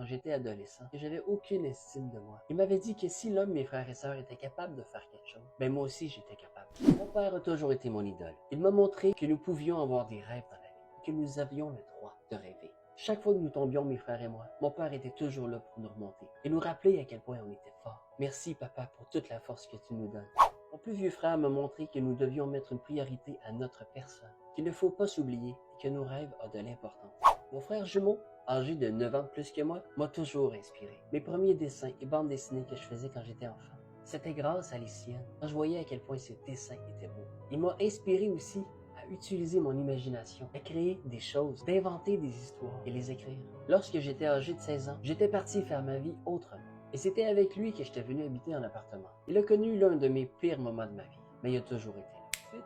quand j'étais adolescent que j'avais aucune estime de moi. Il m'avait dit que si l'un de mes frères et sœurs était capable de faire quelque chose, ben moi aussi j'étais capable. Mon père a toujours été mon idole. Il m'a montré que nous pouvions avoir des rêves dans la vie et que nous avions le droit de rêver. Chaque fois que nous tombions, mes frères et moi, mon père était toujours là pour nous remonter et nous rappeler à quel point on était forts. Merci papa pour toute la force que tu nous donnes. Mon plus vieux frère m'a montré que nous devions mettre une priorité à notre personne, qu'il ne faut pas s'oublier et que nos rêves ont de l'importance. Mon frère jumeau, âgé de 9 ans de plus que moi, m'a toujours inspiré. Mes premiers dessins et bandes dessinées que je faisais quand j'étais enfant, c'était grâce à les siennes, quand je voyais à quel point ces dessins étaient beaux. Il m'a inspiré aussi à utiliser mon imagination, à créer des choses, d'inventer des histoires et les écrire. Lorsque j'étais âgé de 16 ans, j'étais parti faire ma vie autrement. Et c'était avec lui que j'étais venu habiter en appartement. Il a connu l'un de mes pires moments de ma vie, mais il a toujours été là. Ensuite,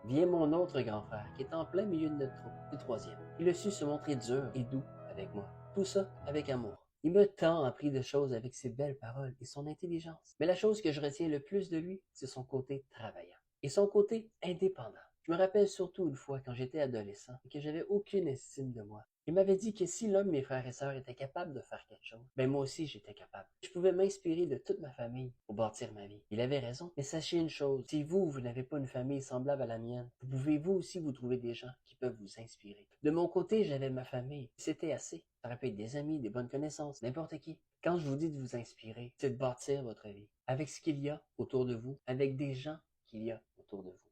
vient mon autre grand frère, qui est en plein milieu de notre troupe, le troisième. Il a su se montrer dur et doux avec moi. Tout ça avec amour. Il m'a tant appris de choses avec ses belles paroles et son intelligence. Mais la chose que je retiens le plus de lui, c'est son côté travaillant et son côté indépendant. Je me rappelle surtout une fois quand j'étais adolescent et que j'avais aucune estime de moi. Il m'avait dit que si l'un de mes frères et sœurs était capable de faire quelque chose, ben moi aussi j'étais capable. Je pouvais m'inspirer de toute ma famille pour bâtir ma vie. Il avait raison, mais sachez une chose, si vous n'avez pas une famille semblable à la mienne, vous pouvez vous aussi vous trouver des gens qui peuvent vous inspirer. De mon côté, j'avais ma famille, c'était assez. Ça aurait pu être des amis, des bonnes connaissances, n'importe qui. Quand je vous dis de vous inspirer, c'est de bâtir votre vie avec ce qu'il y a autour de vous, avec des gens qu'il y a autour de vous.